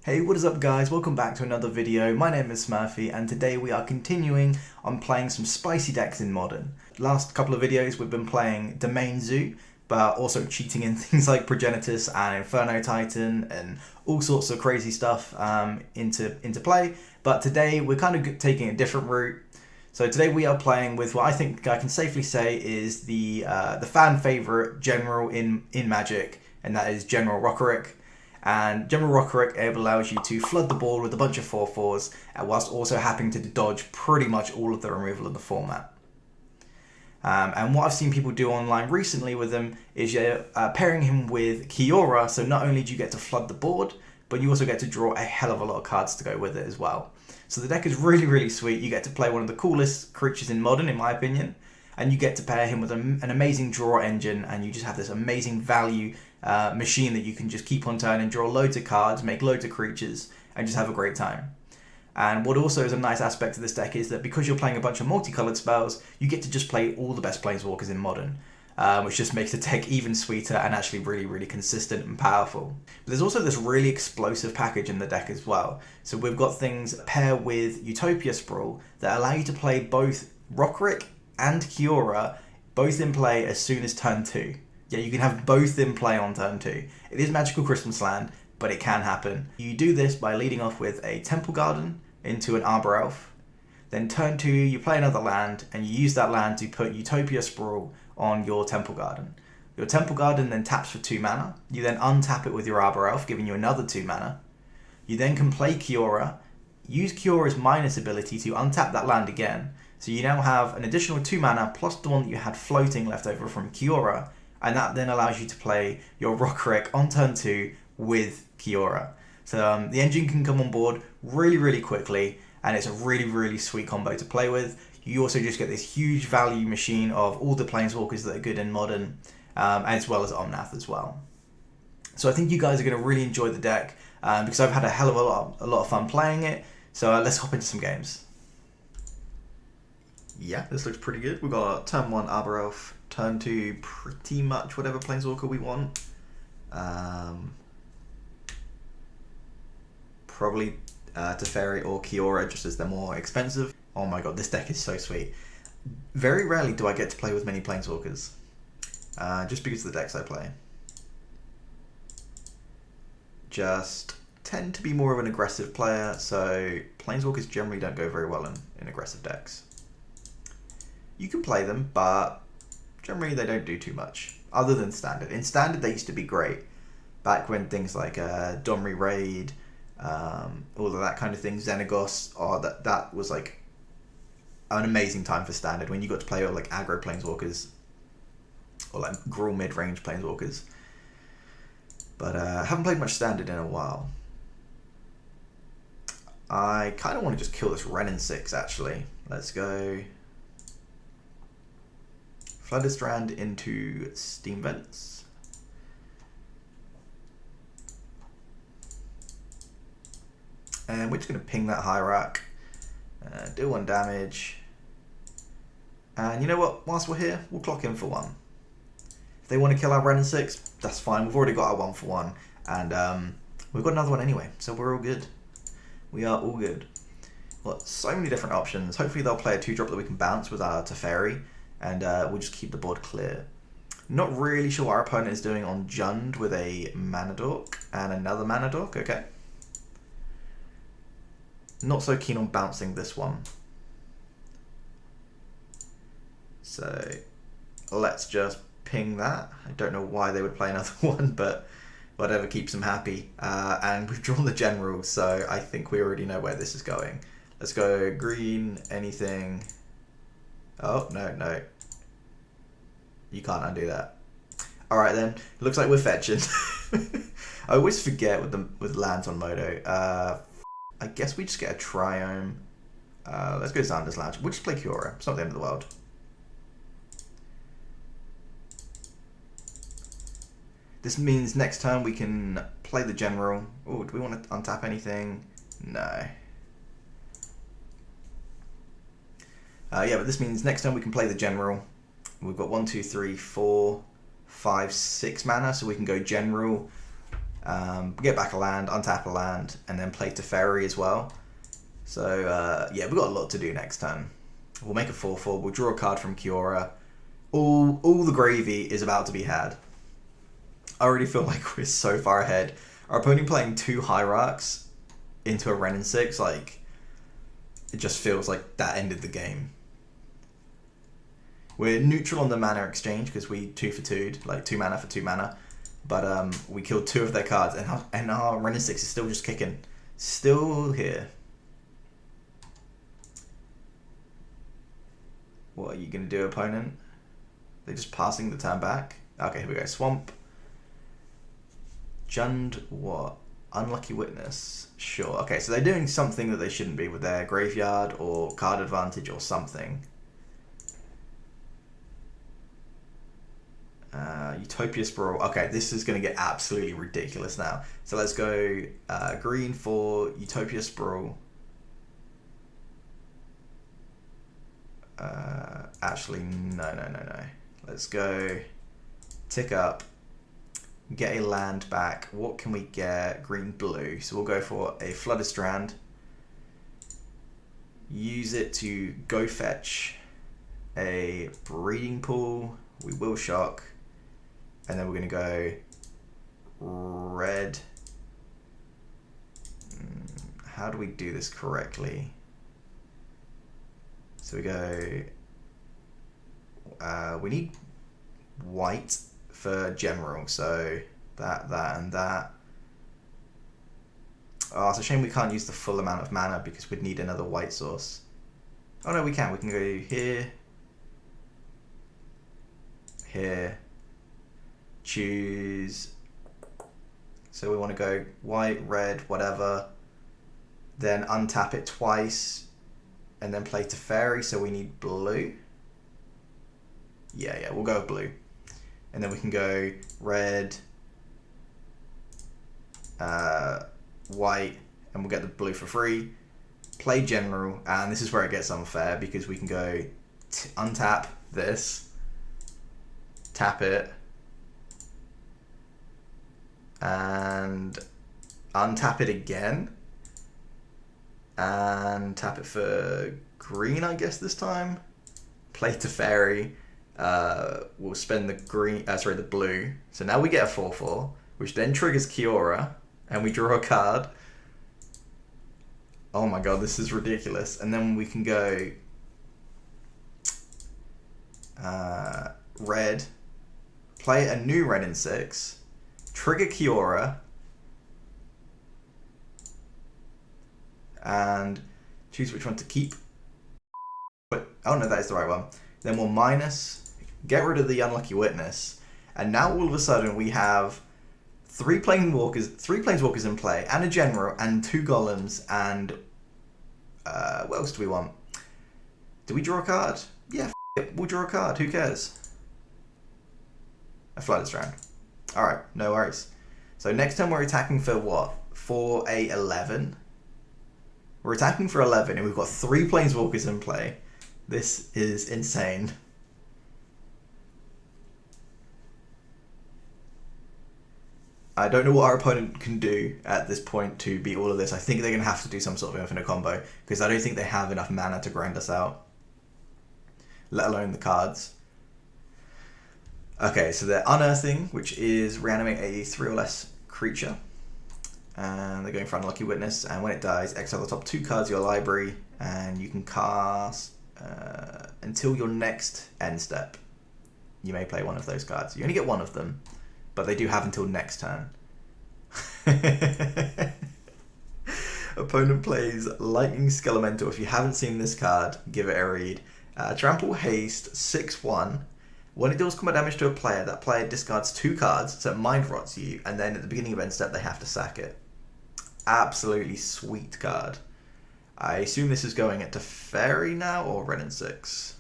Hey, what is up guys? Welcome back to another video. My name is Smurfy and today we are continuing on playing some spicy decks in Modern. Last couple of videos we've been playing Domain Zoo, but also cheating in things like Progenitus and Inferno Titan and all sorts of crazy stuff into play. But today we're kind of taking a different route. So today we are playing with what I think I can safely say is the fan favorite general in Magic, and that is General Rokiric. And General Rokiric allows you to flood the board with a bunch of 4/4s, whilst also having to dodge pretty much all of the removal of the format. And what I've seen people do online recently with him is pairing him with Kiora, so not only do you get to flood the board, but you also get to draw a hell of a lot of cards to go with it as well. So the deck is really, really sweet. You get to play one of the coolest creatures in Modern, in my opinion, and you get to pair him with an amazing draw engine, and you just have this amazing value machine that you can just keep on turn and draw loads of cards, make loads of creatures, and just have a great time. And what also is a nice aspect of this deck is that because you're playing a bunch of multicolored spells, you get to just play all the best Planeswalkers in Modern, which just makes the deck even sweeter and actually really, really consistent and powerful. But there's also this really explosive package in the deck as well. So we've got things pair with Utopia Sprawl that allow you to play both Rokiric and Kiora, both in play as soon as turn 2. Yeah, you can have both in play on turn 2. It is Magical Christmas Land, but it can happen. You do this by leading off with a Temple Garden into an Arbor Elf. Then turn 2, you play another land, and you use that land to put Utopia Sprawl on your Temple Garden. Your Temple Garden then taps for 2 mana. You then untap it with your Arbor Elf, giving you another 2 mana. You then can play Kiora, use Kiora's minus ability to untap that land again. So you now have an additional 2 mana plus the one that you had floating left over from Kiora, and that then allows you to play your Rokiric on turn 2 with Kiora. So the engine can come on board really, really quickly, and it's a really, really sweet combo to play with. You also just get this huge value machine of all the Planeswalkers that are good in Modern, as well as Omnath as well. So I think you guys are going to really enjoy the deck, because I've had a hell of a lot of fun playing it. So let's hop into some games. Yeah, this looks pretty good. We've got turn 1 Arbor Elf, turn 2 pretty much whatever Planeswalker we want. Probably Teferi or Kiora, just as they're more expensive. Oh my god, this deck is so sweet. Very rarely do I get to play with many Planeswalkers, just because of the decks I play. Just tend to be more of an aggressive player, so Planeswalkers generally don't go very well in aggressive decks. You can play them, but generally they don't do too much, other than Standard. In Standard they used to be great, back when things like Domri Raid, all of that kind of thing, Xenagos, that was like an amazing time for Standard, when you got to play with like aggro Planeswalkers, or like Gruul mid-range Planeswalkers. But I haven't played much Standard in a while. I kind of want to just kill this Wrenn and 6 actually. Let's go Flooded Strand into Steam Vents. And we're just going to ping that Hierarch, do 1 damage. And you know what, whilst we're here, we'll clock in for 1. If they want to kill our Wrenn and 6, that's fine. We've already got our 1 for 1. And we've got another one anyway, so we're all good. We are all good. Well, so many different options. Hopefully they'll play a 2-drop that we can bounce with our Teferi, and we'll just keep the board clear. Not really sure what our opponent is doing on Jund with a Mana Dork and another Mana Dork. Okay. Not so keen on bouncing this one. So let's just ping that. I don't know why they would play another one, but whatever keeps them happy. And we've drawn the General, so I think we already know where this is going. Let's go green, anything. Oh, no. You can't undo that. Alright then, it looks like we're fetching. I always forget with lands on Modo. I guess we just get a Triome. Let's go Xander's Lounge. We'll just play Kiora. It's not the end of the world. This means next turn we can play the General. Oh, do we want to untap anything? No. Yeah, but this means next time we can play the General. We've got 1, 2, 3, 4, 5, 6 mana, so we can go General, Get back a land, untap a land, and then play Teferi as well. So yeah, we've got a lot to do next turn. We'll make a 4/4. We'll draw a card from Kiora. All the gravy is about to be had. I already feel like we're so far ahead. Our opponent playing 2 Hierarchs into a Wrenn and 6, like, it just feels like that ended the game. We're neutral on the mana exchange because we 2 for 2'd, like 2 mana for 2 mana. But we killed 2 of their cards, and our Wrenn and 6 is still just kicking. Still here. What are you going to do, opponent? They're just passing the turn back. Okay, here we go. Swamp. Jund what? Unlucky Witness. Sure. Okay, so they're doing something that they shouldn't be with their graveyard or card advantage or something. Utopia Sprawl. Okay, this is going to get absolutely ridiculous now. So let's go green for Utopia Sprawl. Actually, no. Let's go tick up, get a land back. What can we get? Green, blue. So we'll go for a Flooded Strand. Use it to go fetch a Breeding Pool. We will shock. And then we're going to go red. How do we do this correctly? So we go, we need white for general, so that, and that. Oh, it's a shame we can't use the full amount of mana because we'd need another white source. Oh no, we can go here, here, choose. So we want to go white, red, whatever, then untap it twice, and then play Teferi, so we need blue. Yeah, we'll go with blue. And then we can go red, white, and we'll get the blue for free. Play general, and this is where it gets unfair because we can go untap this, tap it, and untap it again. And tap it for green, I guess this time. Play Teferi. We'll spend the green, the blue. So now we get a 4/4, which then triggers Kiora, and we draw a card. Oh my god, this is ridiculous. And then we can go red, play a new Wrenn and 6, trigger Kiora, and choose which one to keep. But oh no, that is the right one. Then we'll minus, get rid of the Unlucky Witness, and now all of a sudden we have 3 planeswalkers in play, and a general, and 2 golems, and what else do we want? Do we draw a card? Yeah, it, we'll draw a card. Who cares? A Flooded Strand. All right, no worries. So next time we're attacking for what? For a 11. We're attacking for 11 and we've got 3 planeswalkers in play. This is insane. I don't know what our opponent can do at this point to beat all of this. I think they're going to have to do some sort of infinite combo because I don't think they have enough mana to grind us out, let alone the cards. Okay, so they're unearthing, which is reanimate a 3 or less creature. And they're going for Unlucky Witness, and when it dies, exile the top 2 cards of your library, and you can cast until your next end step. You may play one of those cards. You only get one of them, but they do have until next turn. Opponent plays Lightning Skelemental. If you haven't seen this card, give it a read. Trample Haste, 6/1. When it deals combat damage to a player, that player discards 2 cards, so it mind rots you, and then at the beginning of end step, they have to sack it. Absolutely sweet card. I assume this is going at Teferi now, or Wrenn and 6?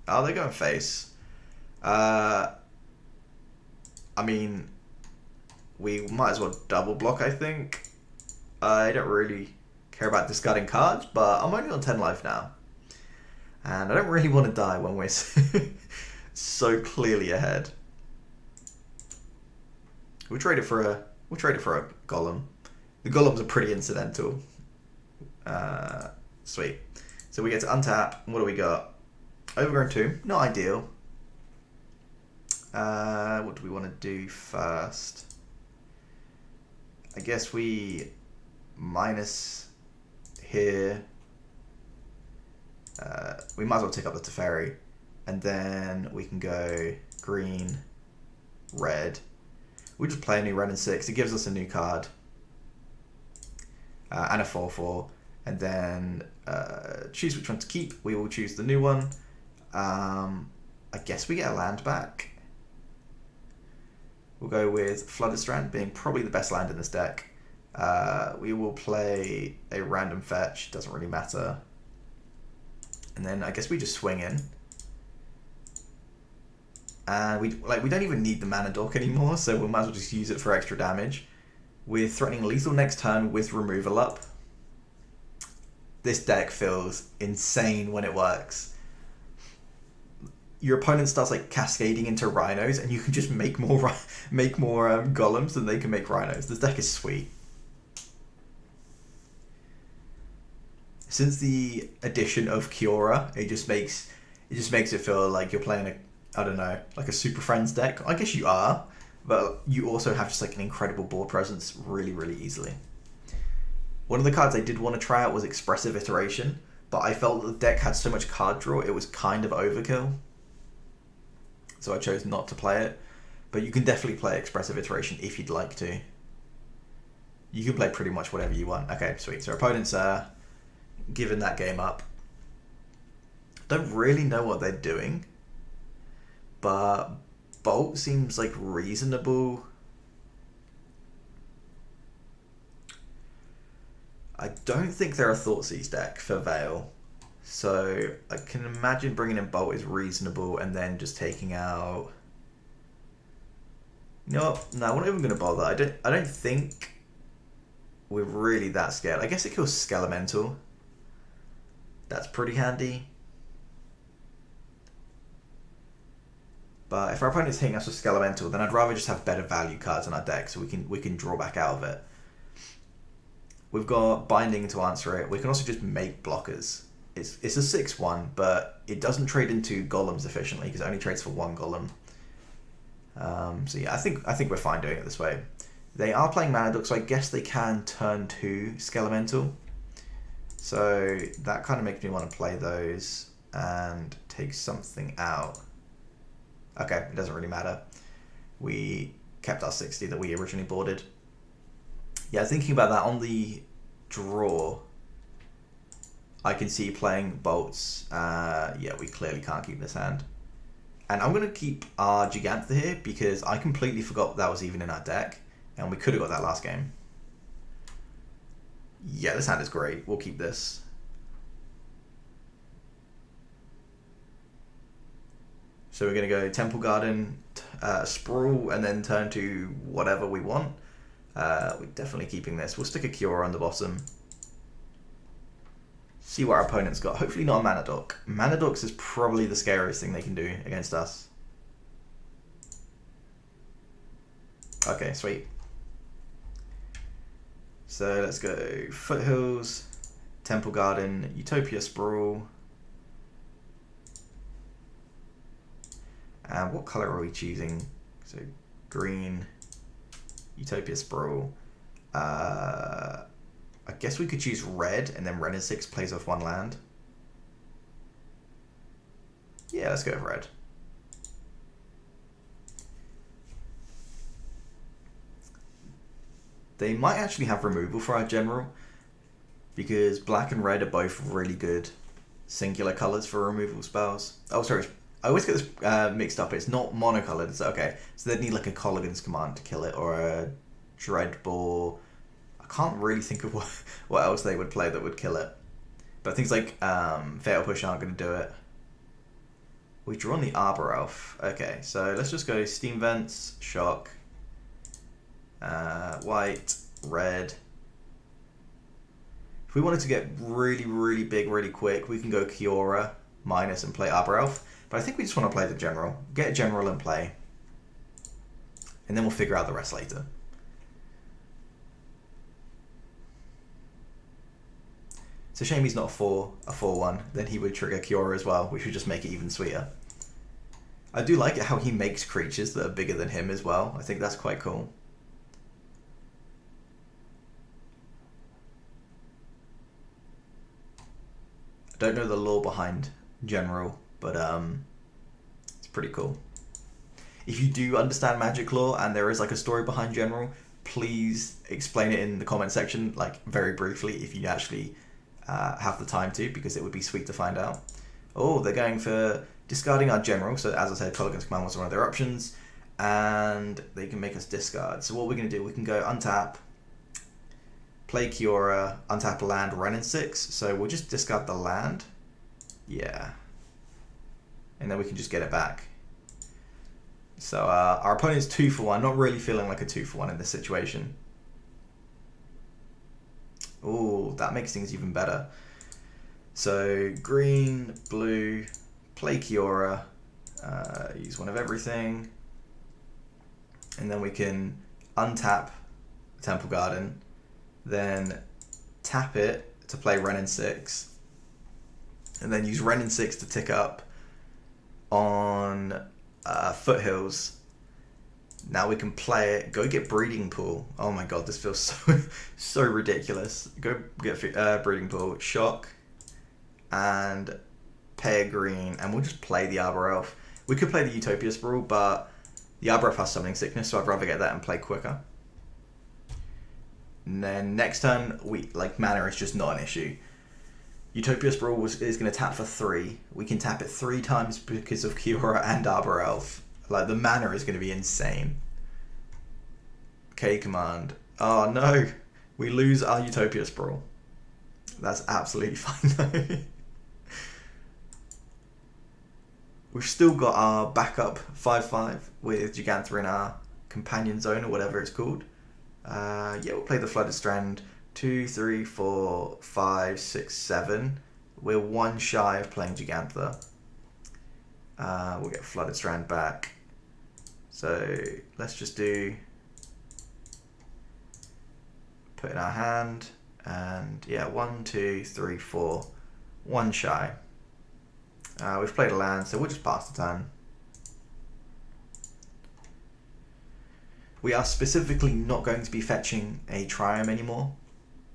Oh, they're going face. I mean, we might as well double block, I think. I don't really care about discarding cards, but I'm only on 10 life now. And I don't really want to die when we're so clearly ahead. We'll trade it for We'll trade it for a golem. The golems are pretty incidental. Sweet. So we get to untap. What do we got? Overgrown 2. Not ideal. What do we want to do first? I guess we minus here. We might as well take up the Teferi. And then we can go green, red. We just play a new red and 6. It gives us a new card. And a 4/4. And then choose which one to keep. We will choose the new one. I guess we get a land back. We'll go with Flooded Strand, being probably the best land in this deck. We will play a random fetch. Doesn't really matter. And then I guess we just swing in. And we don't even need the mana dork anymore, so we might as well just use it for extra damage. We're threatening lethal next turn with removal up. This deck feels insane when it works. Your opponent starts like cascading into rhinos, and you can just make more golems than they can make rhinos. This deck is sweet. Since the addition of Kiora, it just makes it feel like you're playing a, I don't know, like a Super Friends deck. I guess you are, but you also have just like an incredible board presence really, really easily. One of the cards I did want to try out was Expressive Iteration, but I felt that the deck had so much card draw, it was kind of overkill. So I chose not to play it, but you can definitely play Expressive Iteration if you'd like to. You can play pretty much whatever you want. Okay, sweet. So opponents are giving that game up. Don't really know what they're doing, but Bolt seems like reasonable. I don't think they're a Thoughtseize deck for Veil, so I can imagine bringing in Bolt is reasonable, and then just taking out. You know what? No, we're not even going to bother. I don't think we're really that scared. I guess it kills Skelemental. That's pretty handy. But if our opponent's hitting us with Skelemental, then I'd rather just have better value cards in our deck, so we can draw back out of it. We've got Binding to answer it. We can also just make blockers. It's a 6/1, but it doesn't trade into golems efficiently because it only trades for one golem. So yeah, I think we're fine doing it this way. They are playing Mana Duck, so I guess they can turn to Skelemental. So that kind of makes me want to play those and take something out. Okay, it doesn't really matter. We kept our 60 that we originally boarded. Yeah, thinking about that on the draw, I can see playing bolts. Yeah, we clearly can't keep this hand. And I'm going to keep our Gigantha here because I completely forgot that was even in our deck. And we could have got that last game. Yeah, this hand is great. We'll keep this. So we're going to go Temple Garden, Sprawl, and then turn to whatever we want. We're definitely keeping this. We'll stick a Cure on the bottom. See what our opponent's got. Hopefully not a Mana Dork. Mana Dorks is probably the scariest thing they can do against us. Okay, sweet. So let's go Foothills, Temple Garden, Utopia Sprawl. And what color are we choosing? So green, Utopia Sprawl. I guess we could choose red, and then red and 6 plays off one land. Yeah, let's go with red. They might actually have removal for our general, because black and red are both really good singular colors for removal spells. Oh, sorry, I always get this mixed up. It's not monocolored. It's okay. So they'd need like a Colligan's Command to kill it, or a Dreadball. I can't really think of what else they would play that would kill it. But things like Fatal Push aren't going to do it. We draw on the Arbor Elf. Okay, so let's just go Steam Vents, Shock, white, red. If we wanted to get really, really big, really quick, we can go Kiora, minus, and play Arbor Elf. But I think we just want to play the General. Get a General and play. And then we'll figure out the rest later. It's a shame he's not a 4/1. Then he would trigger Kiora as well, which would just make it even sweeter. I do like it how he makes creatures that are bigger than him as well. I think that's quite cool. I don't know the lore behind General, but it's pretty cool. If you do understand Magic lore and there is like a story behind General, please explain it in the comment section, like very briefly, if you actually have the time to, because it would be sweet to find out. Oh, they're going for discarding our General. So as I said, Kolaghan's Command was one of their options, and they can make us discard. So what we're going to do, we can go untap, play Kiora, untap a land, Renin 6. So we'll just discard the land. Yeah. And then we can just get it back. So our opponent's 2-for-1, not really feeling like a 2-for-1 in this situation. Oh, that makes things even better. So green, blue, play Kiora, use one of everything, and then we can untap Temple Garden, then tap it to play Renin 6, and then use Renin 6 to tick up on Foothills. Now we can play it, go get Breeding Pool. Oh my god, this feels so ridiculous. Go get Breeding Pool, shock, and pay a green, and we'll just play the Arbor Elf. We could play the Utopia Sprawl, but the Arbor Elf has Summoning Sickness, so I'd rather get that and play quicker. And then next turn, mana is just not an issue. Utopia Sprawl is going to tap for 3. We can tap it 3 times because of Kiora and Arbor Elf. Like, the mana is going to be insane. K command. Oh no, we lose our Utopia Sprawl. That's absolutely fine though. We've still got our backup 5/5 with Gigantha in our companion zone, or whatever it's called. Yeah, we'll play the Flooded Strand. 2, 3, 4, 5, 6, 7. We're 1 shy of playing Gigantha. We'll get Flooded Strand back. So let's just do put in our hand, and yeah, 1, 2, 3, 4, 1 shy. We've played a land, so we'll just pass the turn. We are specifically not going to be fetching a Triome anymore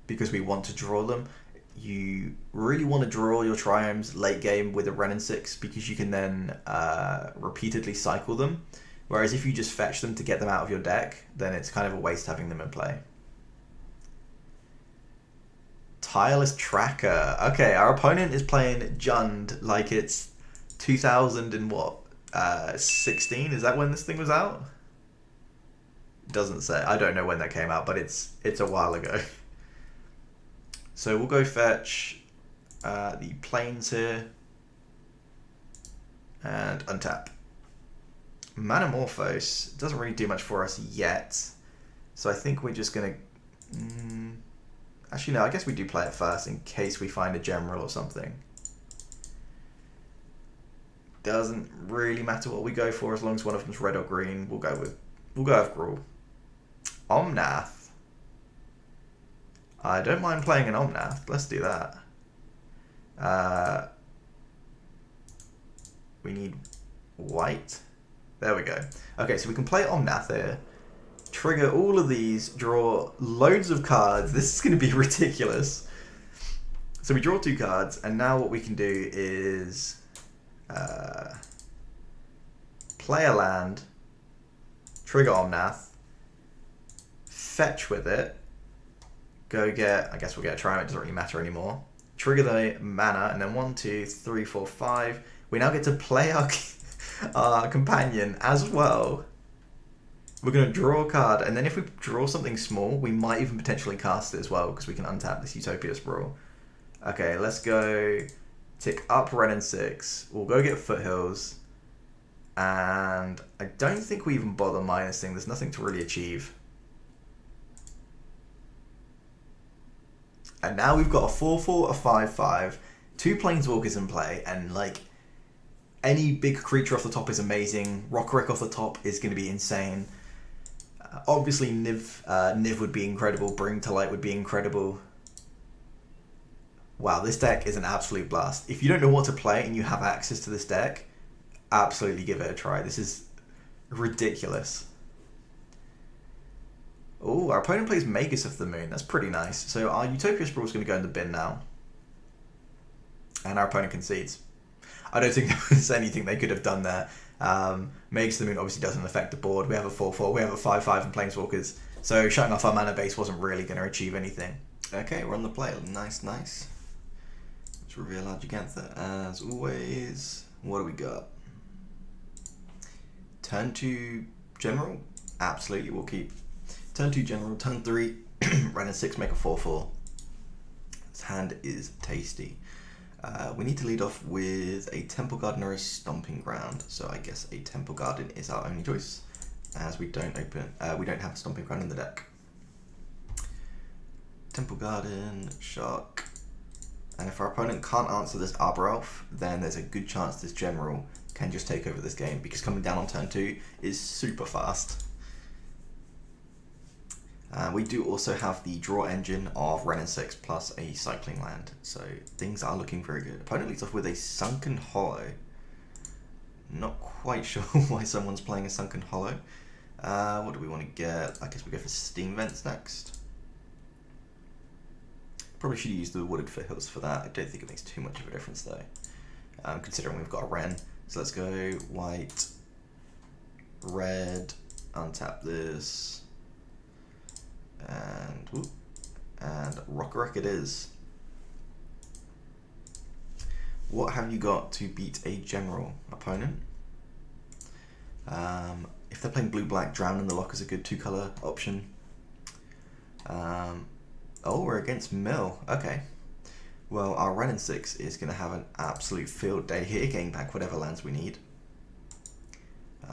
because we want to draw them. You really want to draw your Triomes late game with a Renin 6 because you can then repeatedly cycle them. Whereas if you just fetch them to get them out of your deck, then it's kind of a waste having them in play. Tireless Tracker. Okay, our opponent is playing Jund like it's 2000 and what? 16? Is that when this thing was out? Doesn't say. I don't know when that came out, but it's a while ago. So we'll go fetch the plains here and untap. Manamorphose doesn't really do much for us yet, so I think we're just gonna. Actually, no. I guess we do play it first in case we find a General or something. Doesn't really matter what we go for as long as one of them's red or green. We'll go with Gruul. Omnath. I don't mind playing an Omnath. Let's do that. We need white. There we go. Okay, so we can play Omnath here. Trigger all of these. Draw loads of cards. This is going to be ridiculous. So we draw 2 cards, and now what we can do is play a land, trigger Omnath, fetch with it, go get, I guess we'll get a Triumph, it doesn't really matter anymore, trigger the mana, and then 1, 2, 3, 4, 5. We now get to play our companion as well. We're going to draw a card, and then if we draw something small, we might even potentially cast it as well, because we can untap this Utopia Sprawl. Okay, let's go tick up Renin 6. We'll go get Foothills. And I don't think we even bother minusing. There's nothing to really achieve. And now we've got a 4/4, a 5/5, 2 Planeswalkers in play, and like any big creature off the top is amazing. Rokiric off the top is going to be insane. Obviously, Niv would be incredible. Bring to Light would be incredible. Wow, this deck is an absolute blast. If you don't know what to play and you have access to this deck, absolutely give it a try. This is ridiculous. Oh, our opponent plays Magus of the Moon. That's pretty nice. So our Utopia Sprawl is going to go in the bin now. And our opponent concedes. I don't think there was anything they could have done there. Magus of the Moon obviously doesn't affect the board. We have a 4/4, we have a 5/5 in Planeswalkers. So shutting off our mana base wasn't really going to achieve anything. Okay, we're on the play. Nice, nice. Let's reveal our Gigantha as always. What do we got? Turn 2 General? Absolutely, we'll keep. Turn 2 General, turn 3, Ren and 6, make a 4/4. This hand is tasty. We need to lead off with a Temple Garden or a Stomping Ground. So I guess a Temple Garden is our only choice, as we don't have a Stomping Ground in the deck. Temple Garden, Shark. And if our opponent can't answer this Arbor Elf, then there's a good chance this General can just take over this game, because coming down on turn 2 is super fast. We do also have the draw engine of Ren and 6 plus a Cycling Land, so things are looking very good. Opponent leads off with a Sunken Hollow. Not quite sure why someone's playing a Sunken Hollow. What do we want to get? I guess we go for Steam Vents next. Probably should use the Wooded Foothills for that. I don't think it makes too much of a difference though, considering we've got a Ren. So let's go white, red, untap this, and Rokiric it is. What have you got to beat a General opponent? If they're playing blue-black, Drown in the Lock is a good 2-color option. Oh, we're against Mill. Okay. Well, our Ren and 6 is going to have an absolute field day here, getting back whatever lands we need.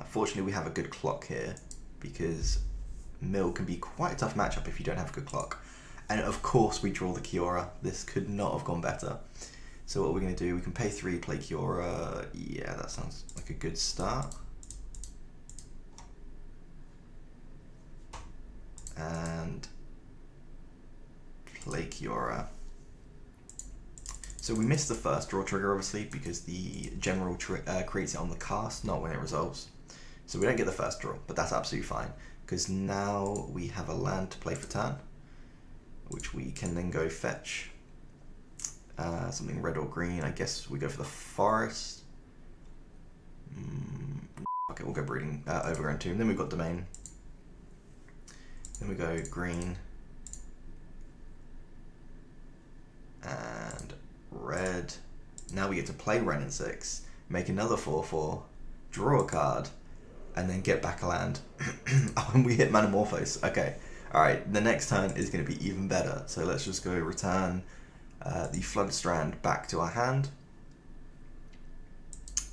Fortunately, we have a good clock here, because Mill can be quite a tough matchup if you don't have a good clock. And of course, we draw the Kiora. This could not have gone better. So what we're going to do, we can pay 3, play Kiora. Yeah, that sounds like a good start. And play Kiora. So we missed the first draw trigger, obviously, because the General creates it on the cast, not when it resolves. So we don't get the first draw, but that's absolutely fine, because now we have a land to play for turn, which we can then go fetch. Something red or green. I guess we go for the forest. Okay, we'll go breeding, Overgrown Tomb. Then we've got Domain. Then we go green. And red. Now we get to play Ren and 6, make another 4/4, draw a card, and then get back a land. Oh, and we hit Manamorphose. Okay, alright, the next turn is going to be even better. So let's just go return the Flooded Strand back to our hand,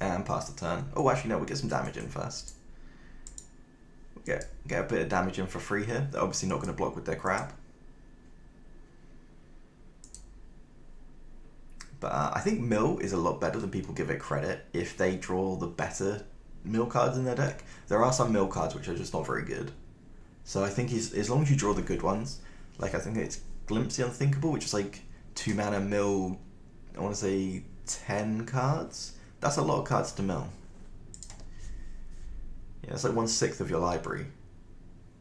and pass the turn. Oh, actually no, we'll get some damage in first. We'll get a bit of damage in for free here. They're obviously not going to block with their crap. But I think Mill is a lot better than people give it credit if they draw the better Mill cards in their deck. There are some Mill cards which are just not very good. So I think as long as you draw the good ones, like I think it's Glimpse the Unthinkable, which is like 2 mana Mill, I want to say 10 cards. That's a lot of cards to Mill. Yeah, it's like 1/6 of your library.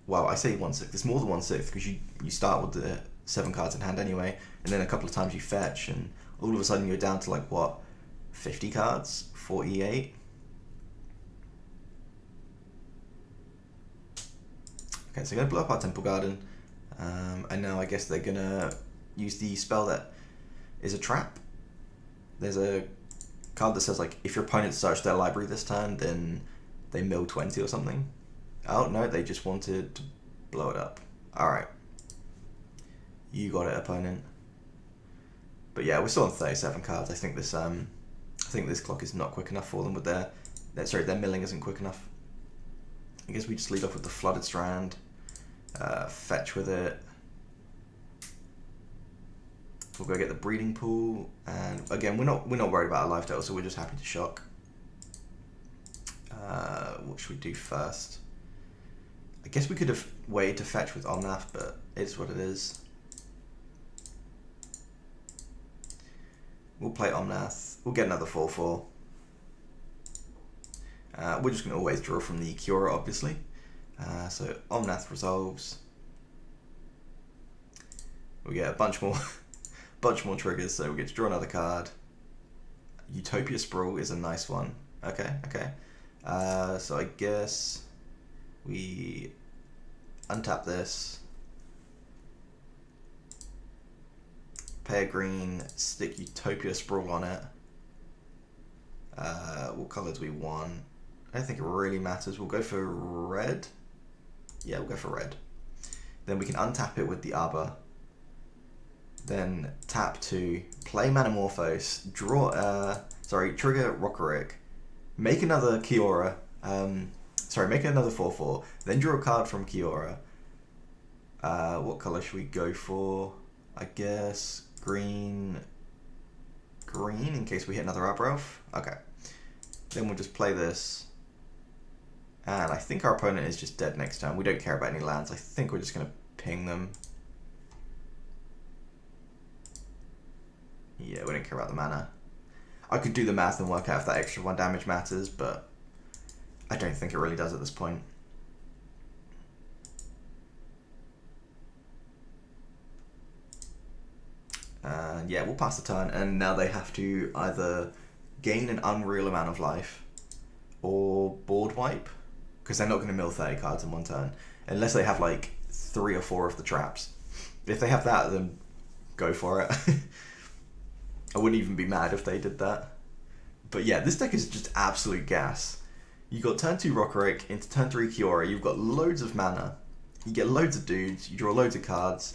Well, I say 1/6, it's more than 1/6 because you start with the 7 cards in hand anyway, and then a couple of times you fetch, and all of a sudden you're down to like, what, 50 cards? 48? Okay, so I'm going to blow up our Temple Garden, and now I guess they're going to use the spell that is a trap. There's a card that says, like, if your opponent searched their library this turn, then they mill 20 or something. Oh, no, they just wanted to blow it up. Alright. You got it, opponent. But yeah, we're still on 37 cards. I think this clock is not quick enough for them with their milling isn't quick enough. I guess we just lead off with the Flooded Strand, fetch with it. We'll go get the Breeding Pool, and again, we're not worried about our life total, so we're just happy to shock. What should we do first? I guess we could have waited to fetch with Omnath, but it's what it is. We'll play Omnath. We'll get another 4/4. We're just going to always draw from the Kiora, obviously. So Omnath resolves. We get a bunch more, bunch more triggers. So we get to draw another card. Utopia Sprawl is a nice one. Okay, okay. So I guess we untap this. Pay a green, stick Utopia Sprawl on it. What colour do we want? I don't think it really matters. We'll go for red. Yeah, we'll go for red. Then we can untap it with the Arbor. Then tap to play Manamorphose, draw, trigger Rokiric, make another Kiora, make another 4/4, then draw a card from Kiora. What colour should we go for? I guess green, in case we hit another Arbor Elf. Okay. Then we'll just play this. And I think our opponent is just dead next turn. We don't care about any lands. I think we're just going to ping them. Yeah, we don't care about the mana. I could do the math and work out if that extra 1 damage matters, but I don't think it really does at this point. Yeah, we'll pass the turn, and now they have to either gain an unreal amount of life or board wipe, because they're not going to mill 30 cards in one turn, unless they have like 3 or 4 of the traps. If they have that, then go for it. I wouldn't even be mad if they did that. But yeah, this deck is just absolute gas. You got turn 2 Rokiric into turn 3 Kiora, you've got loads of mana, you get loads of dudes, you draw loads of cards.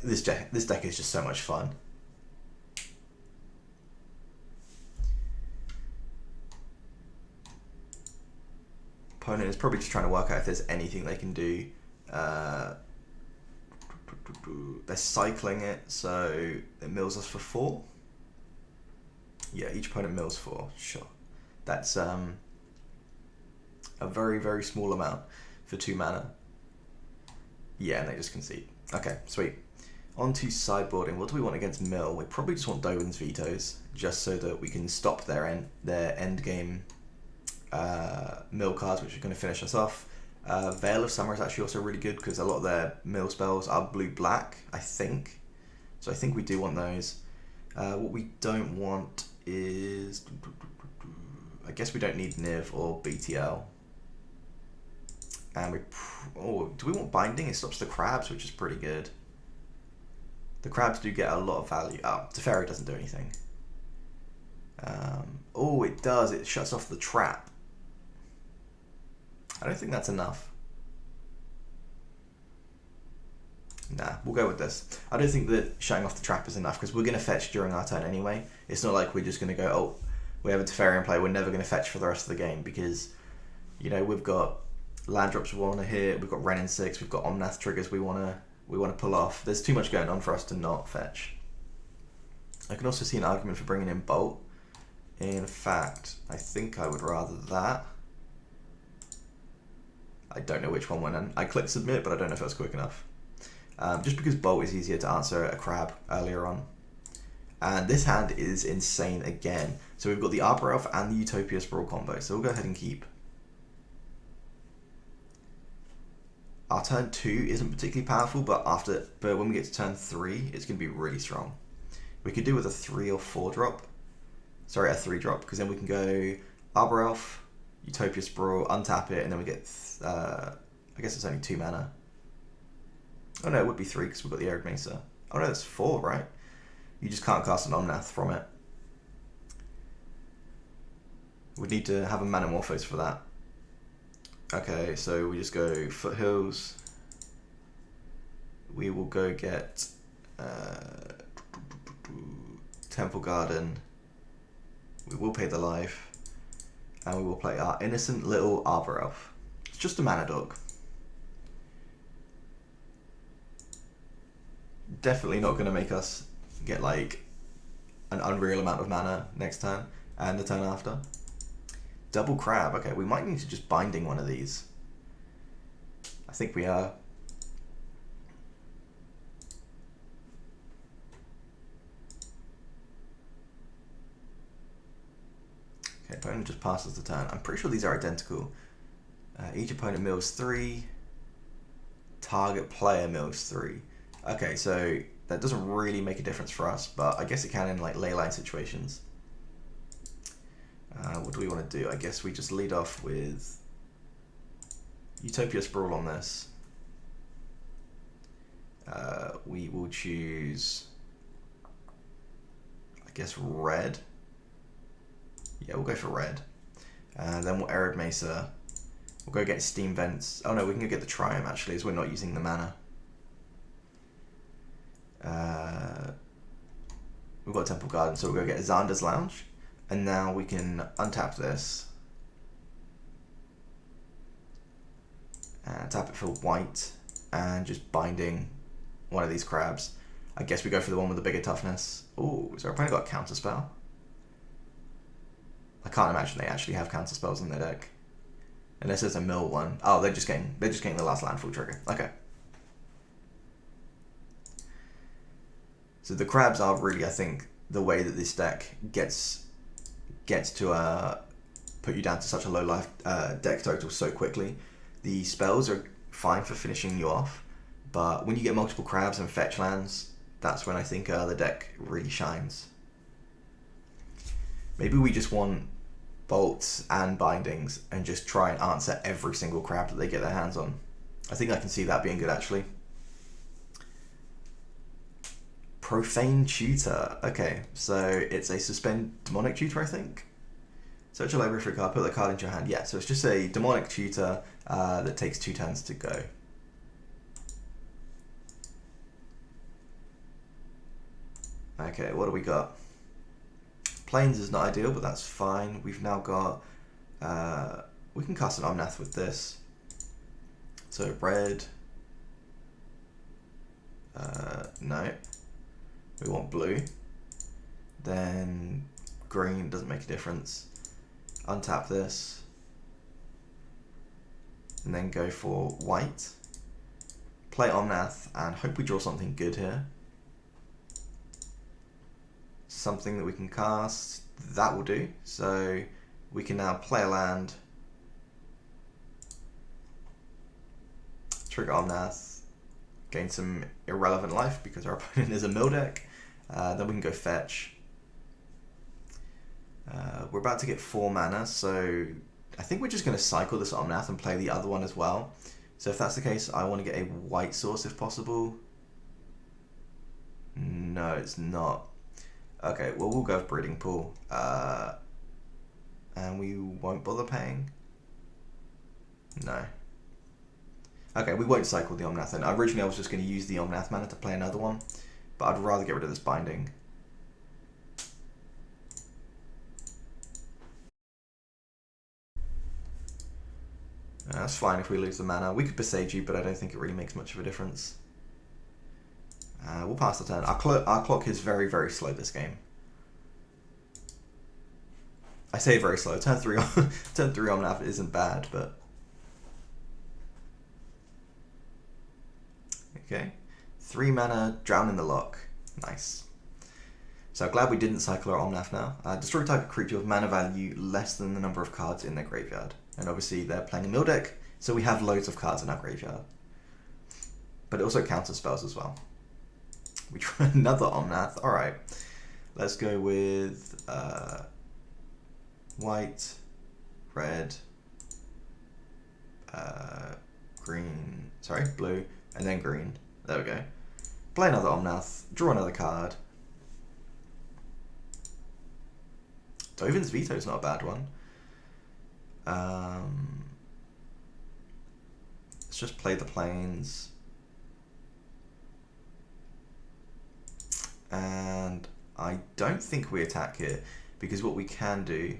This deck is just so much fun. Opponent is probably just trying to work out if there's anything they can do. They're cycling it, so it mills us for 4. Yeah, each opponent mills 4, sure. That's a very, very small amount for 2 mana. Yeah, and they just concede. Okay, sweet. On to sideboarding. What do we want against mill? We probably just want Dovin's Vetoes, just so that we can stop their end game mill cards, which are going to finish us off. Veil of Summer is actually also really good because a lot of their mill spells are blue-black, I think. So I think we do want those. What we don't want is... I guess we don't need Niv or BTL. And do we want Binding? It stops the crabs, which is pretty good. The crabs do get a lot of value. Oh, Teferi doesn't do anything. Oh, it does. It shuts off the trap. I don't think that's enough. Nah, we'll go with this. I don't think that shutting off the trap is enough because we're going to fetch during our turn anyway. It's not like we're just going to go, oh, we have a Teferi in play, we're never going to fetch for the rest of the game because, you know, we've got land drops we want to hit, we've got Wrenn and 6, we've got Omnath triggers we want to pull off. There's too much going on for us to not fetch. I can also see an argument for bringing in Bolt. In fact, I think I would rather that. I don't know which one went in. I clicked submit, but I don't know if it was quick enough. Just because Bolt is easier to answer a crab earlier on. And this hand is insane again. So we've got the Arbor Elf and the Utopia Sprawl combo. So we'll go ahead and keep. Our turn 2 isn't particularly powerful, but when we get to turn 3, it's going to be really strong. We could do with a 3 or 4 drop. Sorry, a 3 drop, because then we can go Arbor Elf, Utopia Sprawl, untap it, and then we get, I guess it's only 2 mana. Oh no, it would be 3 because we've got the Arid Mesa. Oh no, it's 4, right? You just can't cast an Omnath from it. We'd need to have a Manamorphose for that. Okay, so we just go Foothills. We will go get Temple Garden. We will pay the life. And we will play our innocent little Arbor Elf. It's just a mana dog. Definitely not going to make us get like an unreal amount of mana next turn and the turn after. Double crab. Okay, we might need to just binding one of these. I think we are. Okay, opponent just passes the turn. I'm pretty sure these are identical. Each opponent mills 3. Target player mills 3. Okay, so that doesn't really make a difference for us, but I guess it can in like ley line situations. What do we want to do? I guess we just lead off with Utopia Sprawl on this. We will choose, I guess, red. Yeah, we'll go for red. Then we'll Arid Mesa. We'll go get Steam Vents. Oh no, we can go get the Triumph actually, as we're not using the mana. We've got Temple Garden, so we'll go get Xander's Lounge. And now we can untap this. And tap it for white. And just binding one of these crabs. I guess we go for the one with the bigger toughness. Ooh, is our opponent got a counter spell? I can't imagine they actually have counter spells in their deck. Unless there's a mill one. Oh, they're just getting the last landfall trigger. Okay. So the crabs are really, I think, the way that this deck gets to put you down to such a low life deck total so quickly. The spells are fine for finishing you off, but when you get multiple crabs and fetch lands, that's when I think the deck really shines. Maybe we just want bolts and bindings and just try and answer every single crab that they get their hands on. I think I can see that being good actually. Profane Tutor. Okay, so it's a suspend demonic tutor, I think. Search a library for a card, put the card into your hand. Yeah, so it's just a demonic tutor that takes 2 turns to go. Okay, what do we got? Plains is not ideal, but that's fine. We've now got, we can cast an Omnath with this. So red, no. We want blue. Then green, doesn't make a difference. Untap this. And then go for white. Play Omnath and hope we draw something good here. Something that we can cast, that will do. So we can now play a land, trigger Omnath, gain some irrelevant life because our opponent is a mill deck. Then we can go fetch. We're about to get 4 mana, so I think we're just going to cycle this Omnath and play the other one as well. So if that's the case, I want to get a white source if possible. No, it's not. Okay, well, we'll go with Breeding Pool. And we won't bother paying? No. Okay, we won't cycle the Omnath then. Originally, I was just going to use the Omnath mana to play another one, but I'd rather get rid of this binding. That's fine if we lose the mana. We could Beseiju, but I don't think it really makes much of a difference. We'll pass the turn. Our clock is very, very slow this game. I say very slow. Turn 3 Omnath isn't bad, but... Okay. 3 mana, Drown in the Lock. Nice. So glad we didn't cycle our Omnath now. Destroy type of creature with mana value less than the number of cards in their graveyard. And obviously they're playing a mill deck, so we have loads of cards in our graveyard. But it also counters spells as well. We try another Omnath. Alright. Let's go with white, red, green, sorry, blue, and then green. There we go. Play another Omnath, draw another card. Dovin's Veto is not a bad one. Let's just play the plains. And I don't think we attack here, because what we can do...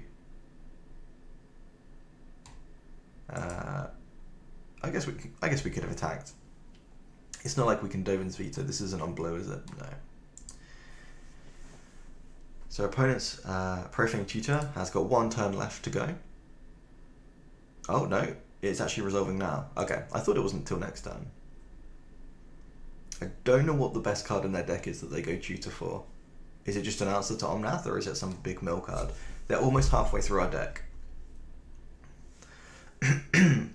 I guess we could have attacked. It's not like we can Dovin's Veto. This isn't on blue, is it? No. So opponent's Profane Tutor has got 1 turn left to go. Oh no, it's actually resolving now. Okay, I thought it wasn't until next turn. I don't know what the best card in their deck is that they go Tutor for. Is it just an answer to Omnath, or is it some big mill card? They're almost halfway through our deck.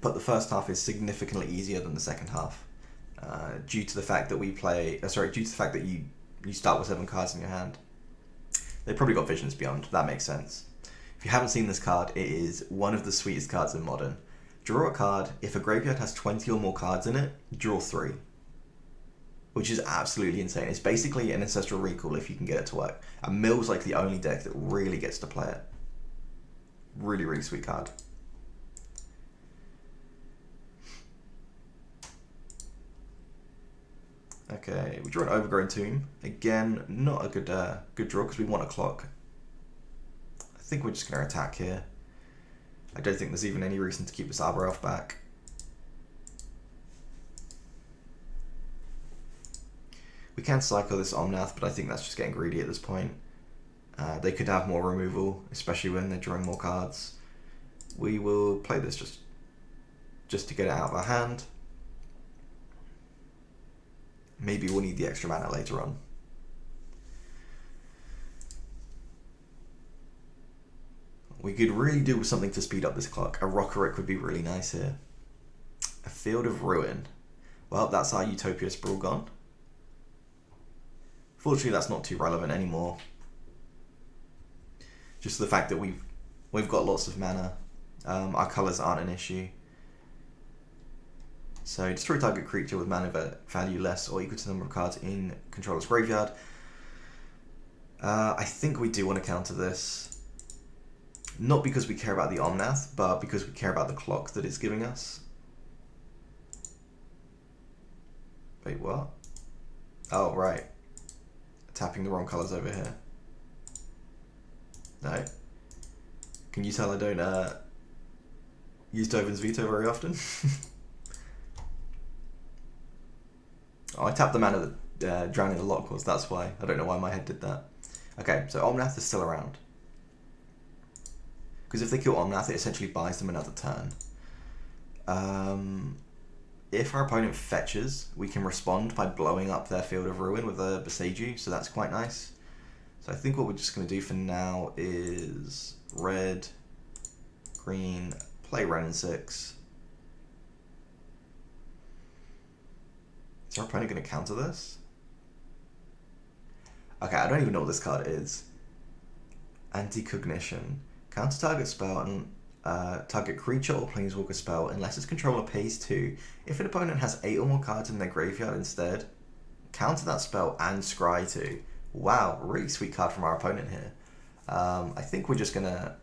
But the first half is significantly easier than the second half, due to the fact that you start with 7 cards in your hand. They probably got Visions Beyond. That makes sense. If you haven't seen this card, it is one of the sweetest cards in Modern. Draw a card. If a graveyard has 20 or more cards in it, draw 3. Which is absolutely insane. It's basically an Ancestral Recall if you can get it to work. And Mill's like the only deck that really gets to play it. Really, really sweet card. Okay, we draw an Overgrown Tomb. Again, not a good good draw because we want a clock. I think we're just going to attack here. I don't think there's even any reason to keep this Arbor Elf back. We can cycle this Omnath, but I think that's just getting greedy at this point. They could have more removal, especially when they're drawing more cards. We will play this just to get it out of our hand. Maybe we'll need the extra mana later on. We could really do with something to speed up this clock. A Rokiric would be really nice here. A Field of Ruin. Well, that's our Utopia Sprawl gone. Fortunately, that's not too relevant anymore. Just the fact that we've got lots of mana. Our colours aren't an issue. So destroy target creature with mana value less or equal to the number of cards in controller's graveyard. I think we do want to counter this. Not because we care about the Omnath, but because we care about the clock that it's giving us. Wait, what? Oh, right. Tapping the wrong colours over here. No. Can you tell I don't use Dovin's Veto very often? Oh, I tapped the mana that Drowning the Lock was, that's why. I don't know why my head did that. Okay, so Omnath is still around. Because if they kill Omnath, it essentially buys them another turn. If our opponent fetches, we can respond by blowing up their Field of Ruin with a Boseiju, so that's quite nice. So I think what we're just going to do for now is red, green, play Wrenn and 6. Is our opponent going to counter this? Okay, I don't even know what this card is. Anti-Cognition. Counter target spell and target creature or planeswalker spell unless its controller pays 2. If an opponent has 8 or more cards in their graveyard instead, counter that spell and scry 2. Wow, really sweet card from our opponent here. I think we're just going to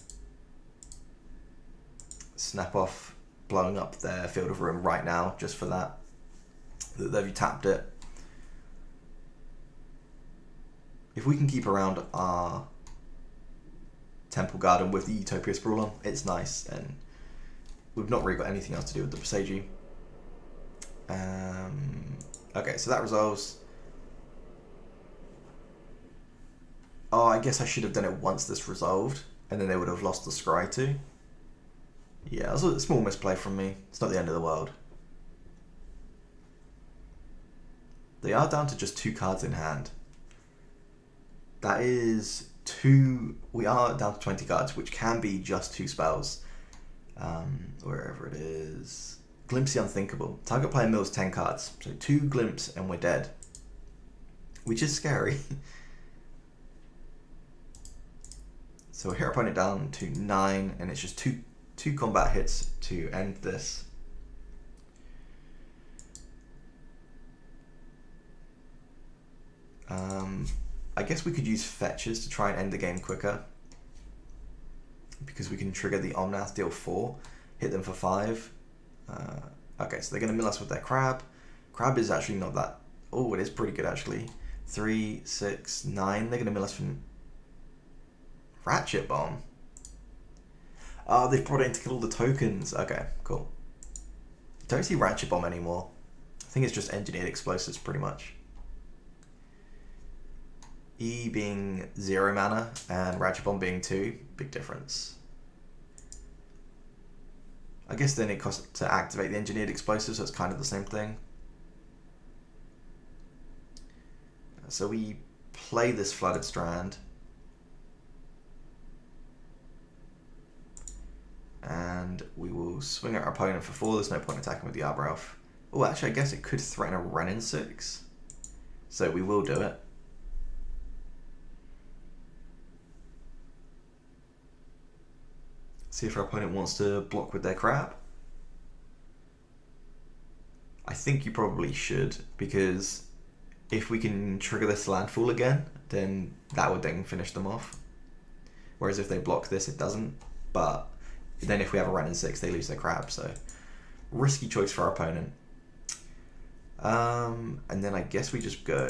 snap off blowing up their Field of Ruin right now, just for that. They've tapped it. If we can keep around our Temple Garden with the Utopia Sprawl on, it's nice, and we've not really got anything else to do with the Boseiju. Okay, so that resolves. Oh, I guess I should have done it once this resolved, and then they would have lost the scry too. Yeah, it was a small misplay from me. It's not the end of the world. They are down to just 2 cards in hand. That is 2... We are down to 20 cards, which can be just 2 spells. Wherever it is. Glimpse the Unthinkable. Target player mills 10 cards. So 2 Glimpse and we're dead. Which is scary. So we hit our opponent down to 9, and it's just two combat hits to end this. I guess we could use fetches to try and end the game quicker, because we can trigger the Omnath, deal 4, hit them for 5. Okay, so they're going to mill us with their Crab. Crab is actually not that... Oh, it is pretty good actually. 3, 6, 9. They're going to mill us from Ratchet Bomb. Oh, they've brought it in to kill all the tokens. Okay, cool. Don't see Ratchet Bomb anymore. I think it's just Engineered Explosives pretty much. E being 0 mana and Ratchet Bomb being 2, big difference. I guess then it costs to activate the Engineered Explosives, so it's kind of the same thing. So we play this Flooded Strand. And we will swing at our opponent for 4. There's no point attacking with the Arbor Elf. Oh, actually, I guess it could threaten a Renin 6. So we will do it. See if our opponent wants to block with their crab. I think you probably should, because if we can trigger this landfall again, then that would then finish them off. Whereas if they block this, it doesn't. But then if we have a Renin 6, they lose their crab, so risky choice for our opponent. And then I guess we just go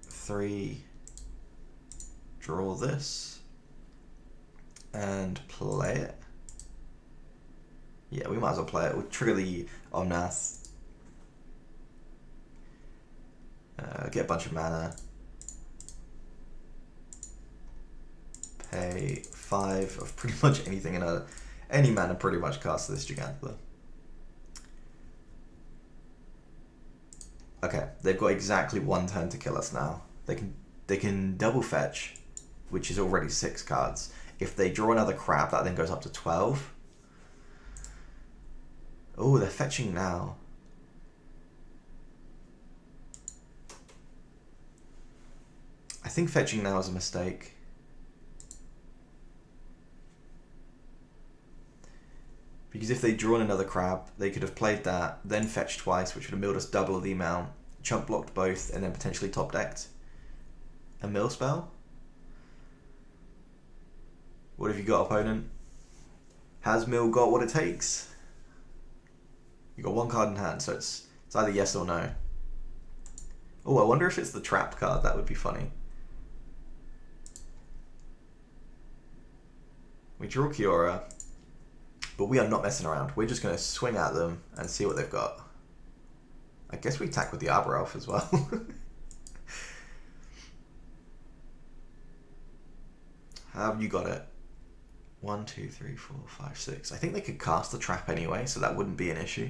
3, draw this, and play it. Yeah, we might as well play it. We'll trigger the Omnath, get a bunch of mana, pay 5 of pretty much anything in any mana, pretty much cast this Gigantha. Okay, they've got exactly 1 turn to kill us now. They can double fetch, which is already 6 cards. If they draw another crab, that then goes up to 12. Oh, they're fetching now. I think fetching now is a mistake. Because if they'd drawn another crab, they could have played that, then fetched twice, which would have milled us double the amount, chump blocked both, and then potentially top decked a mill spell. What have you got, opponent? Has mill got what it takes? You got 1 card in hand, so it's either yes or no. Oh, I wonder if it's the trap card. That would be funny. We draw Kiora. But we are not messing around. We're just going to swing at them and see what they've got. I guess we attack with the Arbor Elf as well. How have you got it? 1, 2, 3, 4, 5, 6. I think they could cast the trap anyway, so that wouldn't be an issue.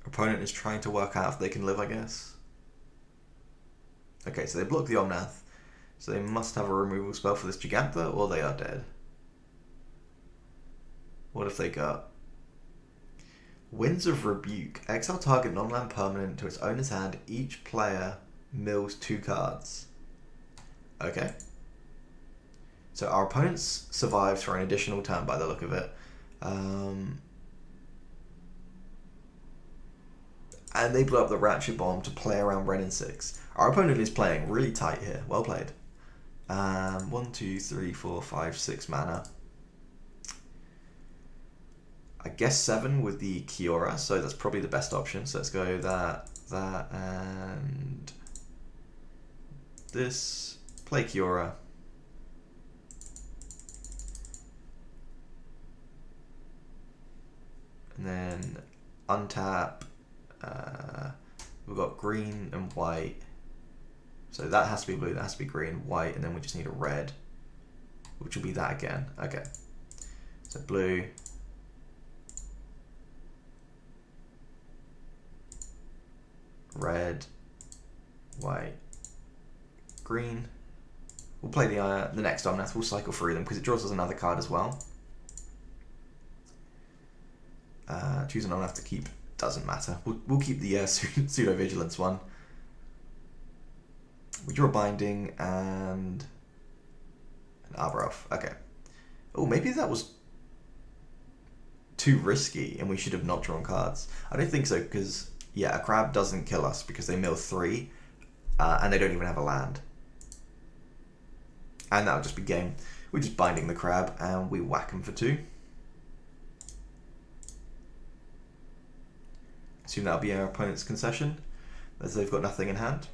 Opponent is trying to work out if they can live, I guess. Okay, so they block the Omnath. So they must have a removal spell for this Gigantha, or they are dead. What if they got Winds of Rebuke? Exile target non-land permanent to its owner's hand. Each player mills 2 cards. Okay. So our opponents survives for an additional turn by the look of it. And they blow up the Ratchet Bomb to play around Renin 6. Our opponent is playing really tight here. Well played. 1, 2, 3, 4, 5, 6 mana. I guess 7 with the Kiora, so that's probably the best option. So let's go that, and this. Play Kiora. And then untap. We've got green and white. So that has to be blue, that has to be green, white, and then we just need a red, which will be that again. Okay. So blue. Red. White. Green. We'll play the next Omnath. We'll cycle through them because it draws us another card as well. Choose an Omnath to keep. Doesn't matter. We'll keep the pseudo vigilance one. We draw Binding and an Arbor Elf. Okay. Oh, maybe that was too risky and we should have not drawn cards. I don't think so because, yeah, a crab doesn't kill us because they mill 3 and they don't even have a land. And that'll just be game. We're just binding the crab and we whack them for 2. Assume that'll be our opponent's concession as they've got nothing in hand.